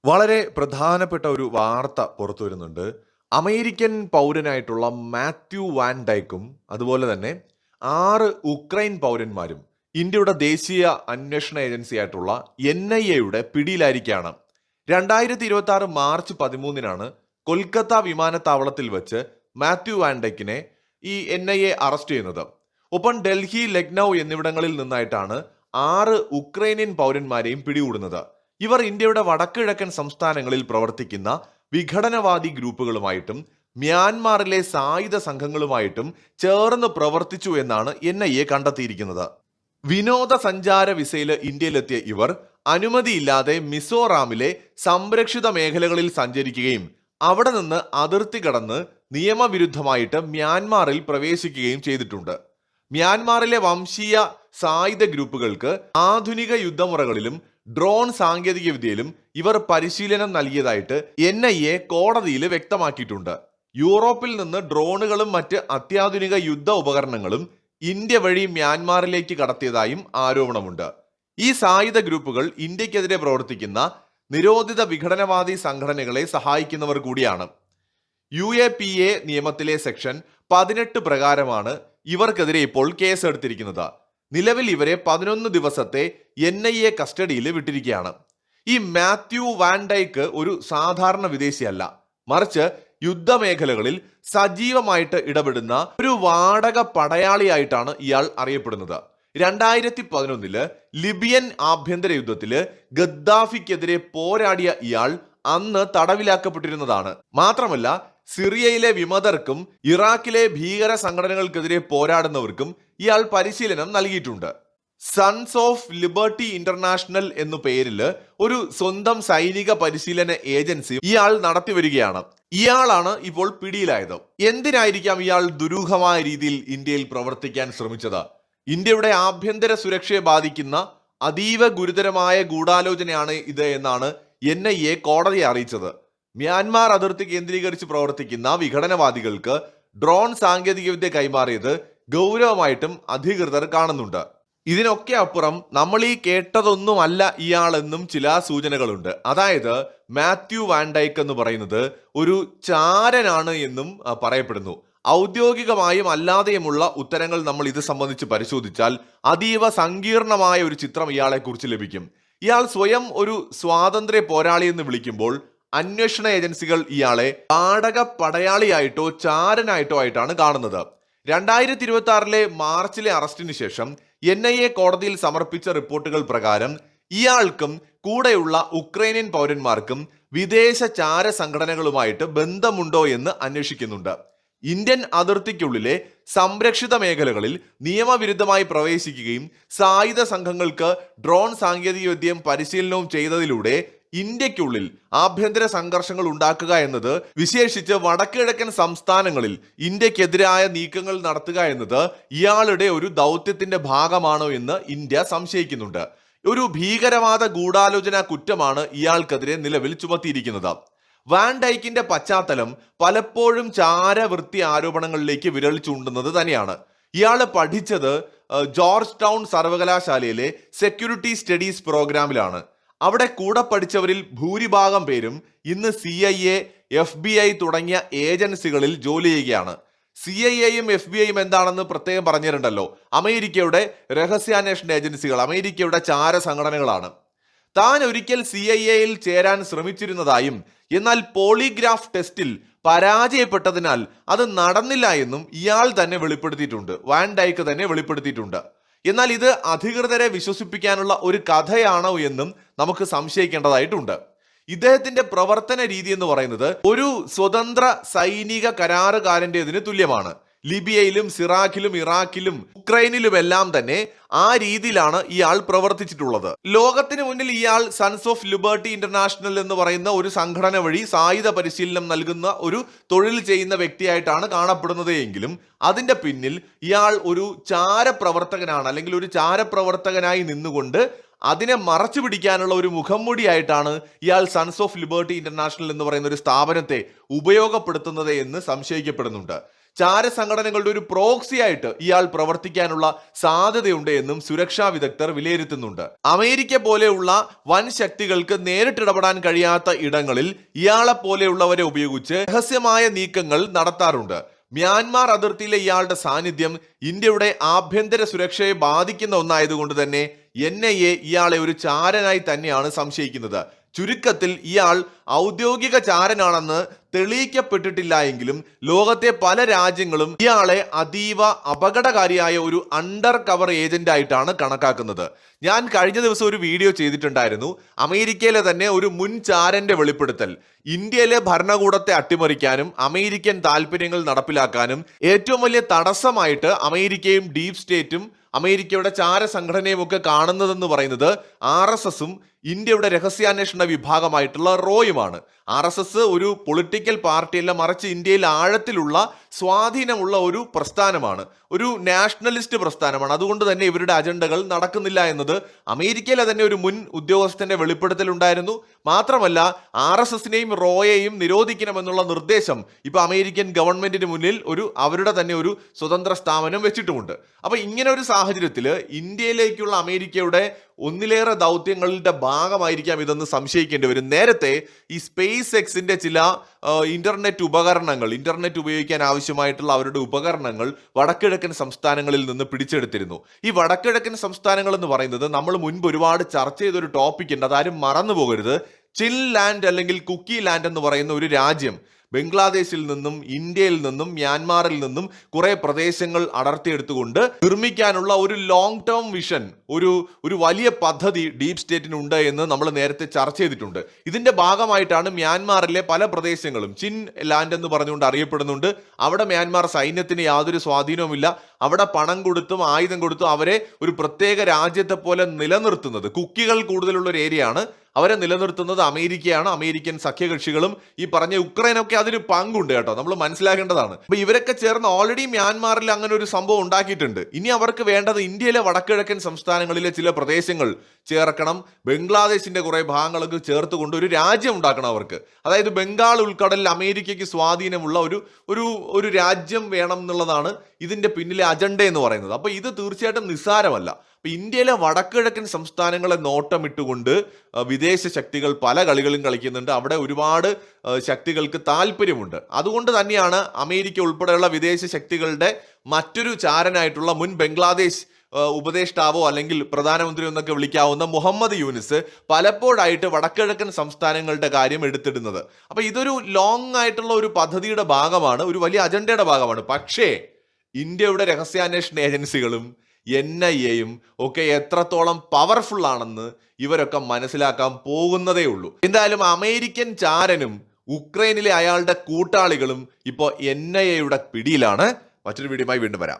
വളരെ പ്രധാനപ്പെട്ട ഒരു വാർത്ത പുറത്തു വരുന്നുണ്ട്. അമേരിക്കൻ പൗരനായിട്ടുള്ള മാത്യു വാൻ ഡൈക്കും അതുപോലെ തന്നെ 6 ഉക്രൈൻ പൗരന്മാരും ഇന്ത്യയുടെ ദേശീയ അന്വേഷണ ഏജൻസിയായിട്ടുള്ള NIA-യുടെ പിടിയിലായിരിക്കുകയാണ്. 2026 മാർച്ച് 13-നാണ് കൊൽക്കത്ത വിമാനത്താവളത്തിൽ വെച്ച് മാത്യു വാൻ ഡൈക്കിനെ ഈ NIA അറസ്റ്റ് ചെയ്യുന്നത്. ഒപ്പം ഡൽഹി, ലക്നൗ എന്നിവിടങ്ങളിൽ നിന്നായിട്ടാണ് 6 ഉക്രൈനിയൻ പൗരന്മാരെയും പിടികൂടുന്നത്. ഇവർ ഇന്ത്യയുടെ വടക്കുകിഴക്കൻ സംസ്ഥാനങ്ങളിൽ പ്രവർത്തിക്കുന്ന വിഘടനവാദി ഗ്രൂപ്പുകളുമായിട്ടും മ്യാൻമാറിലെ സായുധ സംഘങ്ങളുമായിട്ടും ചേർന്ന് പ്രവർത്തിച്ചു എന്നാണ് NIA കണ്ടെത്തിയിരിക്കുന്നത്. വിനോദസഞ്ചാര വിസയിൽ ഇന്ത്യയിലെത്തിയ ഇവർ അനുമതിയില്ലാതെ മിസോറാമിലെ സംരക്ഷിത മേഖലകളിൽ സഞ്ചരിക്കുകയും അവിടെ നിന്ന് അതിർത്തി കടന്ന് നിയമവിരുദ്ധമായിട്ട് മ്യാൻമാറിൽ പ്രവേശിക്കുകയും ചെയ്തിട്ടുണ്ട്. മ്യാൻമാറിലെ വംശീയ സായുധ ഗ്രൂപ്പുകൾക്ക് ആധുനിക യുദ്ധമുറകളിലും ഡ്രോൺ സാങ്കേതിക വിദ്യയിലും ഇവർ പരിശീലനം നൽകിയതായിട്ട് NIA കോടതിയിൽ വ്യക്തമാക്കിയിട്ടുണ്ട്. യൂറോപ്പിൽ നിന്ന് ഡ്രോണുകളും മറ്റ് അത്യാധുനിക യുദ്ധ ഉപകരണങ്ങളും ഇന്ത്യ വഴി മ്യാൻമാറിലേക്ക് കടത്തിയതായും ആരോപണമുണ്ട്. ഈ സായുധ ഗ്രൂപ്പുകൾ ഇന്ത്യക്കെതിരെ പ്രവർത്തിക്കുന്ന നിരോധിത വിഘടനവാദി സംഘടനകളെ സഹായിക്കുന്നവർ കൂടിയാണ്. UAPA നിയമത്തിലെ സെക്ഷൻ 18 പ്രകാരമാണ് ഇവർക്കെതിരെ ഇപ്പോൾ കേസെടുത്തിരിക്കുന്നത്. നിലവിൽ ഇവരെ 11 ദിവസത്തെ NIA കസ്റ്റഡിയിൽ വിട്ടിരിക്കുകയാണ്. ഈ മാത്യു വാൻ ഡൈക്ക് ഒരു സാധാരണ വിദേശിയല്ല, മറിച്ച് യുദ്ധമേഖലകളിൽ സജീവമായിട്ട് ഇടപെടുന്ന ഒരു വാടക പടയാളിയായിട്ടാണ് ഇയാൾ അറിയപ്പെടുന്നത്. 2011 ലിബിയൻ ആഭ്യന്തര യുദ്ധത്തില് ഗദ്ദാഫിക്കെതിരെ പോരാടിയ ഇയാൾ അന്ന് തടവിലാക്കപ്പെട്ടിരുന്നതാണ്. മാത്രമല്ല, സിറിയയിലെ വിമതർക്കും ഇറാഖിലെ ഭീകര സംഘടനകൾക്കെതിരെ പോരാടുന്നവർക്കും ഇയാൾ പരിശീലനം നൽകിയിട്ടുണ്ട്. സൺസ് ഓഫ് ലിബർട്ടി ഇന്റർനാഷണൽ എന്നു പേരിൽ ഒരു സ്വന്തം സൈനിക പരിശീലന ഏജൻസി ഇയാൾ നടത്തി വരികയാണ്. ഇയാളാണ് ഇപ്പോൾ പിടിയിലായത്. എന്തിനായിരിക്കാം ഇയാൾ ദുരൂഹമായ രീതിയിൽ ഇന്ത്യയിൽ പ്രവർത്തിക്കാൻ ശ്രമിച്ചത്? ഇന്ത്യയുടെ ആഭ്യന്തര സുരക്ഷയെ ബാധിക്കുന്ന അതീവ ഗുരുതരമായ ഗൂഢാലോചനയാണ് ഇത് എന്നാണ് NIA കോടതിയെ അറിയിച്ചത്. മ്യാൻമാർ അതിർത്തി കേന്ദ്രീകരിച്ച് പ്രവർത്തിക്കുന്ന വിഘടനവാദികൾക്ക് ഡ്രോൺ സാങ്കേതികവിദ്യ കൈമാറിയത് ഗൗരവമായിട്ടും അധികൃതർ കാണുന്നുണ്ട്. ഇതിനൊക്കെ അപ്പുറം നമ്മൾ ഈ കേട്ടതൊന്നുമല്ല ഇയാളെന്നും ചില സൂചനകളുണ്ട്. അതായത് മാത്യു വാൻ ഡൈക്ക് എന്ന് പറയുന്നത് ഒരു ചാരനാണ് എന്നും പറയപ്പെടുന്നു. ഔദ്യോഗികമായും അല്ലാതെയുമുള്ള ഉത്തരങ്ങൾ നമ്മൾ ഇത് സംബന്ധിച്ച് പരിശോധിച്ചാൽ അതീവ സങ്കീർണമായ ഒരു ചിത്രം ഇയാളെ കുറിച്ച് ലഭിക്കും. ഇയാൾ സ്വയം ഒരു സ്വാതന്ത്ര്യ പോരാളി എന്ന് വിളിക്കുമ്പോൾ അന്വേഷണ ഏജൻസികൾ ഇയാളെ വാടക പടയാളിയായിട്ടോ ചാരനായിട്ടോ ആയിട്ടാണ് കാണുന്നത്. 2026 മാർച്ചിലെ അറസ്റ്റിന് ശേഷം NIA കോടതിയിൽ സമർപ്പിച്ച റിപ്പോർട്ടുകൾ പ്രകാരം ഇയാൾക്കും കൂടെയുള്ള ഉക്രൈനിയൻ പൗരന്മാർക്കും വിദേശ ചാര സംഘടനകളുമായിട്ട് ബന്ധമുണ്ടോ എന്ന് അന്വേഷിക്കുന്നുണ്ട്. ഇന്ത്യൻ അതിർത്തിക്കുള്ളിലെ സംരക്ഷിത മേഖലകളിൽ നിയമവിരുദ്ധമായി പ്രവേശിക്കുകയും സായുധ സംഘങ്ങൾക്ക് ഡ്രോൺ സാങ്കേതികവിദ്യയും പരിശീലനവും ചെയ്തതിലൂടെ ഇന്ത്യക്കുള്ളിൽ ആഭ്യന്തര സംഘർഷങ്ങൾ ഉണ്ടാക്കുക എന്നത്, വിശേഷിച്ച് വടക്കുകിഴക്കൻ സംസ്ഥാനങ്ങളിൽ ഇന്ത്യക്കെതിരായ നീക്കങ്ങൾ നടത്തുക എന്നത് ഇയാളുടെ ഒരു ദൗത്യത്തിന്റെ ഭാഗമാണോ എന്ന് ഇന്ത്യ സംശയിക്കുന്നുണ്ട്. ഒരു ഭീകരവാദ ഗൂഢാലോചന കുറ്റമാണ് ഇയാൾക്കെതിരെ നിലവിൽ ചുമത്തിയിരിക്കുന്നത്. വാൻ ഡൈക്കിന്റെ പശ്ചാത്തലം പലപ്പോഴും ചാരവൃത്തി ആരോപണങ്ങളിലേക്ക് വിരൽ ചൂണ്ടുന്നത് തന്നെയാണ്. ഇയാൾ പഠിച്ചത് ജോർജ് ടൗൺ സർവകലാശാലയിലെ സെക്യൂരിറ്റി സ്റ്റഡീസ് പ്രോഗ്രാമിലാണ്. അവിടെ കൂടെ പഠിച്ചവരിൽ ഭൂരിഭാഗം പേരും ഇന്ന് CIA, FBI തുടങ്ങിയ ഏജൻസികളിൽ ജോലി ചെയ്യുകയാണ്. CIA-യും FBI-യും എന്താണെന്ന് പ്രത്യേകം പറഞ്ഞിട്ടുണ്ടല്ലോ. അമേരിക്കയുടെ രഹസ്യാന്വേഷണ ഏജൻസികൾ, അമേരിക്കയുടെ ചാര സംഘടനകളാണ്. താൻ ഒരിക്കൽ CIA-യിൽ ചേരാൻ ശ്രമിച്ചിരുന്നതായും എന്നാൽ പോളിഗ്രാഫ് ടെസ്റ്റിൽ പരാജയപ്പെട്ടതിനാൽ അത് നടന്നില്ല എന്നും ഇയാൾ തന്നെ വെളിപ്പെടുത്തിയിട്ടുണ്ട്. വാൻ ഡൈക്ക് തന്നെ വെളിപ്പെടുത്തിയിട്ടുണ്ട്. എന്നാൽ ഇത് അധികൃതരെ വിശ്വസിപ്പിക്കാനുള്ള ഒരു കഥയാണോ എന്നും നമുക്ക് സംശയിക്കേണ്ടതായിട്ടുണ്ട്. ഇദ്ദേഹത്തിന്റെ പ്രവർത്തന രീതി എന്ന് പറയുന്നത് ഒരു സ്വതന്ത്ര സൈനിക കരാറുകാരൻ്റെതിന് തുല്യമാണ്. ലിബിയയിലും സിറാഖിലും ഇറാഖിലും ഉക്രൈനിലുമെല്ലാം തന്നെ ആ രീതിയിലാണ് ഇയാൾ പ്രവർത്തിച്ചിട്ടുള്ളത്. ലോകത്തിന് മുന്നിൽ ഇയാൾ സൺസ് ഓഫ് ലിബർട്ടി ഇന്റർനാഷണൽ എന്ന് പറയുന്ന ഒരു സംഘടന വഴി സായുധ പരിശീലനം നൽകുന്ന ഒരു തൊഴിൽ ചെയ്യുന്ന വ്യക്തിയായിട്ടാണ് കാണപ്പെടുന്നത് എങ്കിലും അതിന്റെ പിന്നിൽ ഇയാൾ ഒരു ചാരപ്രവർത്തകനാണ്, അല്ലെങ്കിൽ ഒരു ചാരപ്രവർത്തകനായി നിന്നുകൊണ്ട് അതിനെ മറച്ചു പിടിക്കാനുള്ള ഒരു മുഖംമൂടിയായിട്ടാണ് ഇയാൾ സൺസ് ഓഫ് ലിബർട്ടി ഇന്റർനാഷണൽ എന്ന് പറയുന്ന ഒരു സ്ഥാപനത്തെ ഉപയോഗപ്പെടുത്തുന്നത് എന്ന് സംശയിക്കപ്പെടുന്നുണ്ട്. ചാരസംഘടനകളുടെ ഒരു പ്രോക്സി ആയിട്ട് ഇയാൾ പ്രവർത്തിക്കാനുള്ള സാധ്യതയുണ്ട് എന്നും സുരക്ഷാ വിദഗ്ധർ വിലയിരുത്തുന്നുണ്ട്. അമേരിക്ക പോലെയുള്ള വൻ ശക്തികൾക്ക് നേരിട്ടിടപെടാൻ കഴിയാത്ത ഇടങ്ങളിൽ ഇയാളെ പോലെയുള്ളവരെ ഉപയോഗിച്ച് രഹസ്യമായ നീക്കങ്ങൾ നടത്താറുണ്ട്. മ്യാൻമാർ അതിർത്തിയിലെ ഇയാളുടെ സാന്നിധ്യം ഇന്ത്യയുടെ ആഭ്യന്തര സുരക്ഷയെ ബാധിക്കുന്ന ഒന്നായതുകൊണ്ട് തന്നെ NIA ഇയാളെ ഒരു ചാരനായി തന്നെയാണ് സംശയിക്കുന്നത്. ചുരുക്കത്തിൽ ഇയാൾ ഔദ്യോഗിക ചാരനാണെന്ന് തെളിയിക്കപ്പെട്ടിട്ടില്ല എങ്കിലും ലോകത്തെ പല രാജ്യങ്ങളും ഇയാളെ അതീവ അപകടകാരിയായ ഒരു അണ്ടർ കവർ ഏജന്റ് ആയിട്ടാണ് കണക്കാക്കുന്നത്. ഞാൻ കഴിഞ്ഞ ദിവസം ഒരു വീഡിയോ ചെയ്തിട്ടുണ്ടായിരുന്നു. അമേരിക്കയിലെ തന്നെ ഒരു മുൻ ചാരന്റെ വെളിപ്പെടുത്തൽ. ഇന്ത്യയിലെ ഭരണകൂടത്തെ അട്ടിമറിക്കാനും അമേരിക്കൻ താല്പര്യങ്ങൾ നടപ്പിലാക്കാനും ഏറ്റവും വലിയ തടസ്സമായിട്ട് അമേരിക്കയും ഡീപ് സ്റ്റേറ്റും അമേരിക്കയുടെ ചാരസംഘടനയും ഒക്കെ കാണുന്നതെന്ന് പറയുന്നത് RSSും ഇന്ത്യയുടെ രഹസ്യാന്വേഷണ വിഭാഗമായിട്ടുള്ള റോയുമാണ്. RSS ഒരു പൊളിറ്റിക്കൽ പാർട്ടിയല്ല, മറിച്ച് ഇന്ത്യയിൽ ആഴത്തിലുള്ള സ്വാധീനമുള്ള ഒരു പ്രസ്ഥാനമാണ്, ഒരു നാഷണലിസ്റ്റ് പ്രസ്ഥാനമാണ്. അതുകൊണ്ട് തന്നെ ഇവരുടെ അജണ്ടകൾ നടക്കുന്നില്ല എന്നത് അമേരിക്കയിലെ തന്നെ ഒരു മുൻ ഉദ്യോഗസ്ഥന്റെ വെളിപ്പെടുത്തൽ ഉണ്ടായിരുന്നു. മാത്രമല്ല RSSനെയും റോയെയും നിരോധിക്കണമെന്നുള്ള നിർദ്ദേശം ഇപ്പൊ അമേരിക്കൻ ഗവൺമെന്റിന് മുന്നിൽ അവരുടെ തന്നെ ഒരു സ്വതന്ത്ര സ്ഥാപനം വെച്ചിട്ടുമുണ്ട്. അപ്പൊ ഇങ്ങനെ ഒരു സാഹചര്യത്തിൽ ഇന്ത്യയിലേക്കുള്ള അമേരിക്കയുടെ ഒന്നിലേറെ ദൗത്യങ്ങളുടെ ഭാഗമായിരിക്കാം ഇതെന്ന് സംശയിക്കേണ്ടി വരും. നേരത്തെ ഈ സ്പേസ് എക്സിന്റെ ചില ഇന്റർനെറ്റ് ഉപയോഗിക്കാൻ ആവശ്യമായിട്ടുള്ള അവരുടെ ഉപകരണങ്ങൾ വടക്കിഴക്കൻ സംസ്ഥാനങ്ങളിൽ നിന്ന് പിടിച്ചെടുത്തിരുന്നു. ഈ വടക്കിഴക്കൻ സംസ്ഥാനങ്ങൾ എന്ന് പറയുന്നത് നമ്മൾ മുൻപ് ഒരുപാട് ചർച്ച ചെയ്തൊരു ടോപ്പിക് ഉണ്ട്, അതാരും മറന്നു പോകരുത്. ചിൽ ലാൻഡ് അല്ലെങ്കിൽ കുക്കി ലാൻഡ് എന്ന് പറയുന്ന ഒരു രാജ്യം ബംഗ്ലാദേശിൽ നിന്നും ഇന്ത്യയിൽ നിന്നും മ്യാൻമാറിൽ നിന്നും കുറെ പ്രദേശങ്ങൾ അടർത്തിയെടുത്തുകൊണ്ട് നിർമ്മിക്കാനുള്ള ഒരു ലോങ് ടേം വിഷൻ, ഒരു വലിയ പദ്ധതി ഡീപ് സ്റ്റേറ്റിനുണ്ട് എന്ന് നമ്മൾ നേരത്തെ ചർച്ച ചെയ്തിട്ടുണ്ട്. ഇതിന്റെ ഭാഗമായിട്ടാണ് മ്യാൻമാറിലെ പല പ്രദേശങ്ങളും ചിൻ ലാൻഡ് എന്ന് പറഞ്ഞുകൊണ്ട് അറിയപ്പെടുന്നുണ്ട്. അവിടെ മ്യാൻമാർ സൈന്യത്തിന് യാതൊരു സ്വാധീനവുമില്ല. അവിടെ പണം കൊടുത്തും ആയുധം കൊടുത്തും അവരെ ഒരു പ്രത്യേക രാജ്യത്തെ പോലെ നിലനിർത്തുന്നത്, കുക്കികൾ കൂടുതലുള്ള ഒരു ഏരിയയാണ്, അവരെ നിലനിർത്തുന്നത് അമേരിക്കയാണ്. അമേരിക്കൻ സഖ്യകക്ഷികളും ഈ പറഞ്ഞ യുക്രൈനൊക്കെ അതിന് പങ്കുണ്ട് കേട്ടോ, നമ്മൾ മനസ്സിലാക്കേണ്ടതാണ്. അപ്പൊ ഇവരൊക്കെ ചേർന്ന് ഓൾറെഡി മ്യാൻമാറിൽ അങ്ങനെ ഒരു സംഭവം ഉണ്ടാക്കിയിട്ടുണ്ട്. ഇനി അവർക്ക് വേണ്ടത് ഇന്ത്യയിലെ വടക്കിഴക്കൻ സംസ്ഥാനങ്ങളിലെ ചില പ്രദേശങ്ങൾ ചേർക്കണം, ബംഗ്ലാദേശിന്റെ കുറെ ഭാഗങ്ങൾക്ക് ചേർത്തുകൊണ്ട് ഒരു രാജ്യം ഉണ്ടാക്കണം അവർക്ക്. അതായത് ബംഗാൾ ഉൾക്കടലിൽ അമേരിക്കയ്ക്ക് സ്വാധീനമുള്ള ഒരു രാജ്യം വേണം എന്നുള്ളതാണ് ഇതിന്റെ പിന്നിലെ അജണ്ട എന്ന് പറയുന്നത്. അപ്പൊ ഇത് തീർച്ചയായിട്ടും നിസ്സാരമല്ല. അപ്പൊ ഇന്ത്യയിലെ വടക്കിഴക്കൻ സംസ്ഥാനങ്ങളെ നോട്ടമിട്ടുകൊണ്ട് വിദേശ ശക്തികൾ പല കളികളും കളിക്കുന്നുണ്ട്. അവിടെ ഒരുപാട് ശക്തികൾക്ക് താല്പര്യമുണ്ട്. അതുകൊണ്ട് തന്നെയാണ് അമേരിക്ക ഉൾപ്പെടെയുള്ള വിദേശ ശക്തികളുടെ മറ്റൊരു ചാരനായിട്ടുള്ള മുൻ ബംഗ്ലാദേശ് ഉപദേഷ്ടാവോ അല്ലെങ്കിൽ പ്രധാനമന്ത്രി എന്നൊക്കെ വിളിക്കാവുന്ന മുഹമ്മദ് യൂനിസ് പലപ്പോഴായിട്ട് വടക്കിഴക്കൻ സംസ്ഥാനങ്ങളുടെ കാര്യം എടുത്തിടുന്നത്. അപ്പൊ ഇതൊരു ലോങ് ആയിട്ടുള്ള ഒരു പദ്ധതിയുടെ ഭാഗമാണ്, ഒരു വലിയ അജണ്ടയുടെ ഭാഗമാണ്. പക്ഷേ ഇന്ത്യയുടെ രഹസ്യാന്വേഷണ ഏജൻസികളും NIAയും ഒക്കെ എത്രത്തോളം പവർഫുൾ ആണെന്ന് ഇവരൊക്കെ മനസ്സിലാക്കാൻ പോകുന്നതേ ഉള്ളൂ. എന്തായാലും അമേരിക്കൻ ചാരനും ഉക്രൈനിലെ അയാളുടെ കൂട്ടാളികളും ഇപ്പോൾ NIAയുടെ പിടിയിലാണ്. മറ്റൊരു വീഡിയോയുമായി വീണ്ടും വരാം.